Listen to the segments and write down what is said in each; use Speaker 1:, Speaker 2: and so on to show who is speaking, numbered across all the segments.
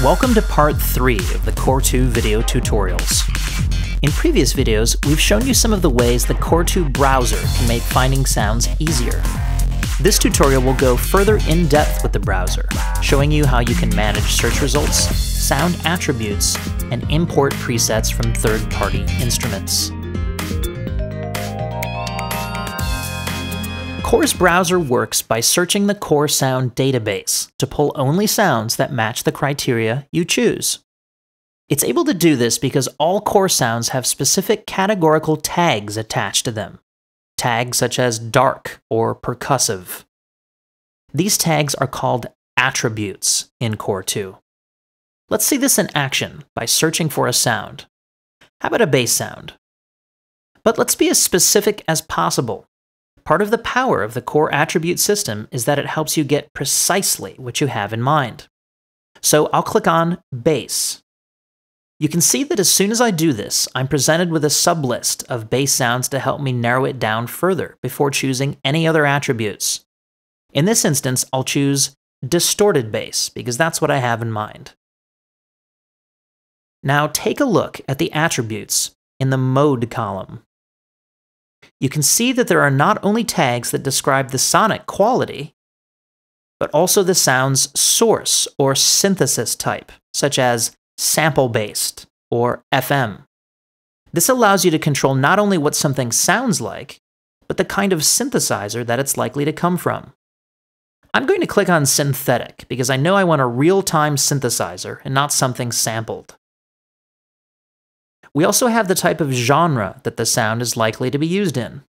Speaker 1: Welcome to part 3 of the Core 2 video tutorials. In previous videos, we've shown you some of the ways the Core 2 browser can make finding sounds easier. This tutorial will go further in depth with the browser, showing you how you can manage search results, sound attributes, and import presets from third-party instruments. Core's browser works by searching the Core Sound database to pull only sounds that match the criteria you choose. It's able to do this because all Core sounds have specific categorical tags attached to them, tags such as dark or percussive. These tags are called attributes in Core 2. Let's see this in action by searching for a sound. How about a bass sound? But let's be as specific as possible. Part of the power of the Core attribute system is that it helps you get precisely what you have in mind. So I'll click on bass. You can see that as soon as I do this, I'm presented with a sublist of bass sounds to help me narrow it down further before choosing any other attributes. In this instance, I'll choose distorted bass because that's what I have in mind. Now take a look at the attributes in the mode column. You can see that there are not only tags that describe the sonic quality, but also the sound's source or synthesis type, such as sample-based or FM. This allows you to control not only what something sounds like, but the kind of synthesizer that it's likely to come from. I'm going to click on synthetic because I know I want a real-time synthesizer and not something sampled. We also have the type of genre that the sound is likely to be used in.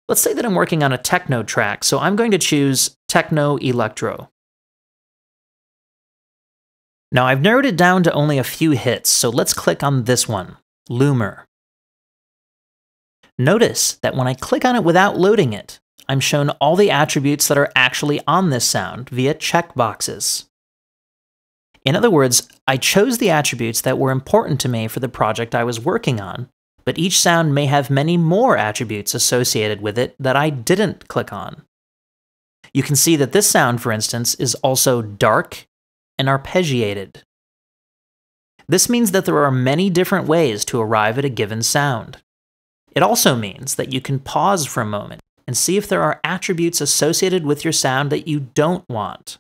Speaker 1: Let's say that I'm working on a techno track, so I'm going to choose techno electro. Now I've narrowed it down to only a few hits, so let's click on this one, Loomer. Notice that when I click on it without loading it, I'm shown all the attributes that are actually on this sound via checkboxes. In other words, I chose the attributes that were important to me for the project I was working on, but each sound may have many more attributes associated with it that I didn't click on. You can see that this sound, for instance, is also dark and arpeggiated. This means that there are many different ways to arrive at a given sound. It also means that you can pause for a moment and see if there are attributes associated with your sound that you don't want.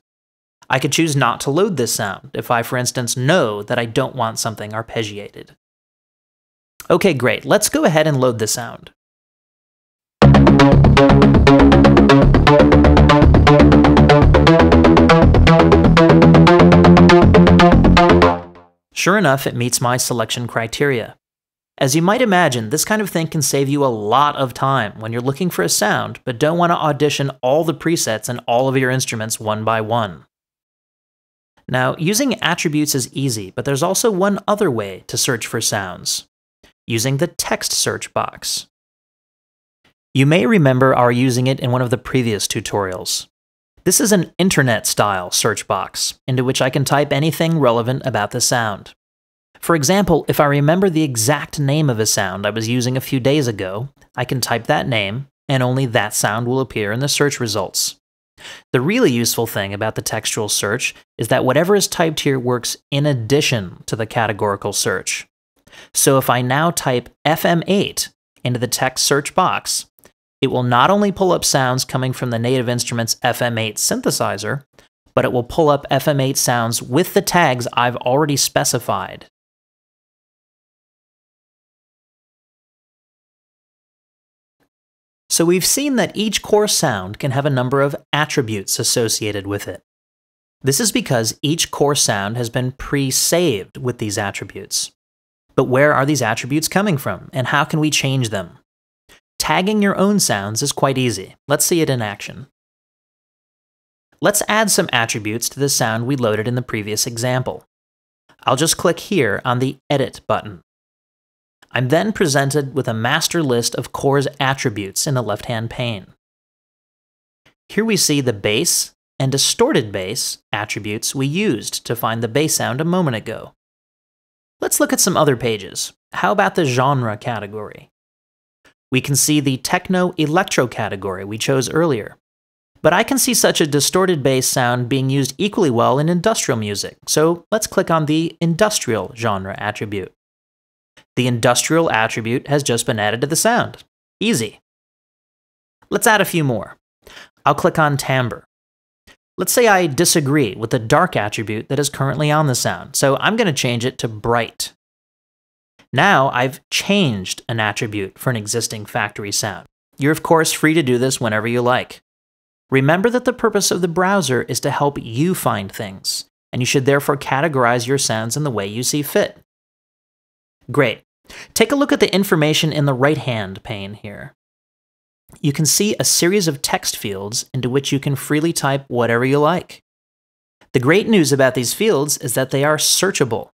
Speaker 1: I could choose not to load this sound if I, for instance, know that I don't want something arpeggiated. Okay, great. Let's go ahead and load the sound. Sure enough, it meets my selection criteria. As you might imagine, this kind of thing can save you a lot of time when you're looking for a sound but don't want to audition all the presets and all of your instruments one by one. Now, using attributes is easy, but there's also one other way to search for sounds, using the text search box. You may remember our using it in one of the previous tutorials. This is an internet-style search box, into which I can type anything relevant about the sound. For example, if I remember the exact name of a sound I was using a few days ago, I can type that name, and only that sound will appear in the search results. The really useful thing about the textual search is that whatever is typed here works in addition to the categorical search. So if I now type FM8 into the text search box, it will not only pull up sounds coming from the Native Instruments FM8 synthesizer, but it will pull up FM8 sounds with the tags I've already specified. So we've seen that each Core sound can have a number of attributes associated with it. This is because each Core sound has been pre-saved with these attributes. But where are these attributes coming from, and how can we change them? Tagging your own sounds is quite easy. Let's see it in action. Let's add some attributes to the sound we loaded in the previous example. I'll just click here on the Edit button. I'm then presented with a master list of Core's attributes in the left-hand pane. Here we see the bass and distorted bass attributes we used to find the bass sound a moment ago. Let's look at some other pages. How about the genre category? We can see the techno electro category we chose earlier. But I can see such a distorted bass sound being used equally well in industrial music, so let's click on the Industrial genre attribute. The Industrial attribute has just been added to the sound. Easy. Let's add a few more. I'll click on Timbre. Let's say I disagree with the Dark attribute that is currently on the sound, so I'm going to change it to Bright. Now I've changed an attribute for an existing factory sound. You're of course free to do this whenever you like. Remember that the purpose of the browser is to help you find things, and you should therefore categorize your sounds in the way you see fit. Great. Take a look at the information in the right-hand pane here. You can see a series of text fields into which you can freely type whatever you like. The great news about these fields is that they are searchable.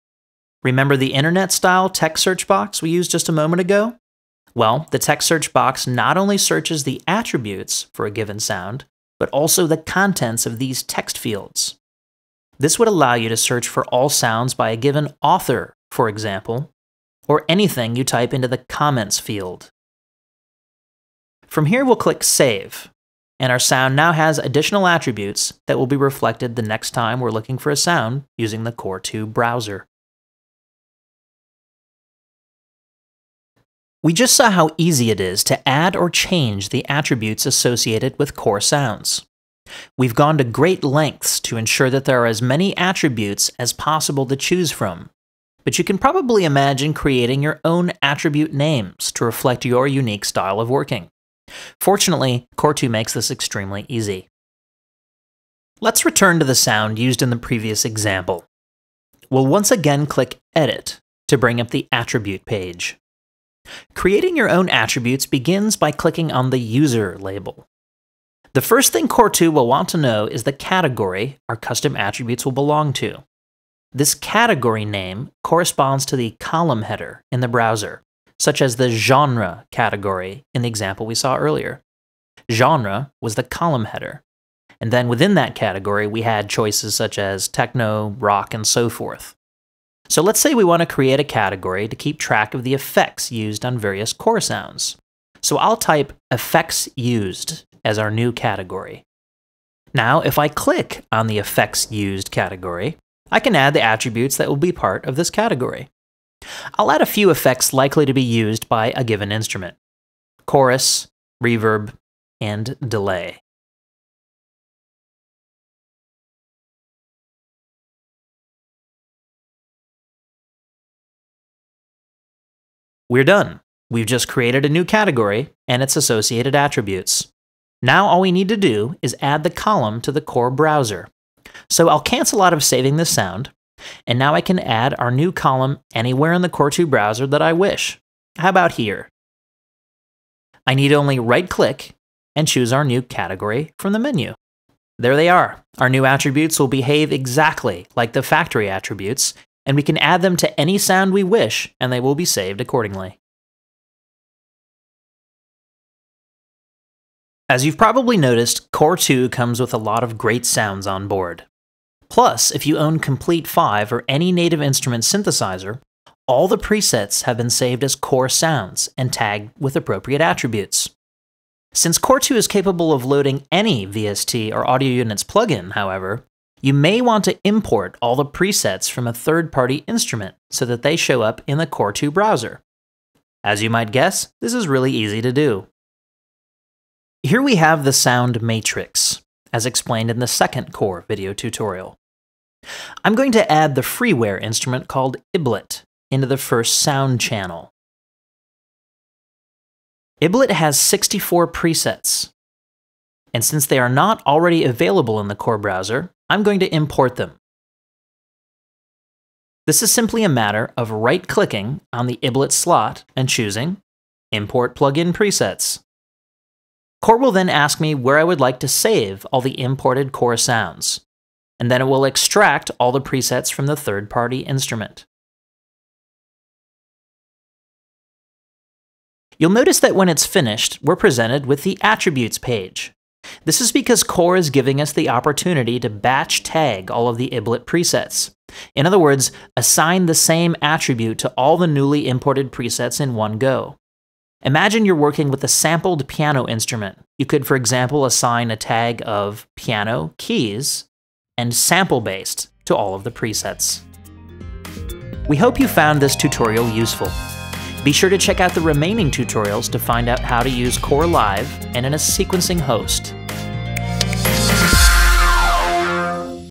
Speaker 1: Remember the internet-style text search box we used just a moment ago? Well, the text search box not only searches the attributes for a given sound, but also the contents of these text fields. This would allow you to search for all sounds by a given author, for example, or anything you type into the comments field. From here, we'll click Save, and our sound now has additional attributes that will be reflected the next time we're looking for a sound using the Core 2 browser. We just saw how easy it is to add or change the attributes associated with Core sounds. We've gone to great lengths to ensure that there are as many attributes as possible to choose from, but you can probably imagine creating your own attribute names to reflect your unique style of working. Fortunately, Core 2 makes this extremely easy. Let's return to the sound used in the previous example. We'll once again click Edit to bring up the attribute page. Creating your own attributes begins by clicking on the User label. The first thing Core 2 will want to know is the category our custom attributes will belong to. This category name corresponds to the column header in the browser, such as the genre category in the example we saw earlier. Genre was the column header, and then within that category we had choices such as techno, rock, and so forth. So let's say we want to create a category to keep track of the effects used on various Core sounds. So I'll type Effects Used as our new category. Now, if I click on the Effects Used category, I can add the attributes that will be part of this category. I'll add a few effects likely to be used by a given instrument: chorus, reverb, and delay. We're done. We've just created a new category and its associated attributes. Now all we need to do is add the column to the Core browser. So I'll cancel out of saving this sound, and now I can add our new column anywhere in the Core 2 browser that I wish. How about here? I need only right-click and choose our new category from the menu. There they are. Our new attributes will behave exactly like the factory attributes, and we can add them to any sound we wish, and they will be saved accordingly. As you've probably noticed, Core 2 comes with a lot of great sounds on board. Plus, if you own Komplete 5 or any native instrument synthesizer, all the presets have been saved as Core sounds and tagged with appropriate attributes. Since Core 2 is capable of loading any VST or Audio Units plugin, however, you may want to import all the presets from a third-party instrument so that they show up in the Core 2 browser. As you might guess, this is really easy to do. Here we have the sound matrix, as explained in the second Core video tutorial. I'm going to add the freeware instrument called Iblet into the first sound channel. Iblet has 64 presets, and since they are not already available in the Core browser, I'm going to import them. This is simply a matter of right-clicking on the Iblet slot and choosing Import Plugin Presets. Core will then ask me where I would like to save all the imported Core sounds, and then it will extract all the presets from the third-party instrument. You'll notice that when it's finished, we're presented with the Attributes page. This is because Core is giving us the opportunity to batch tag all of the Iblet presets. In other words, assign the same attribute to all the newly imported presets in one go. Imagine you're working with a sampled piano instrument. You could, for example, assign a tag of piano keys and sample-based to all of the presets. We hope you found this tutorial useful. Be sure to check out the remaining tutorials to find out how to use Core Live and in a sequencing host.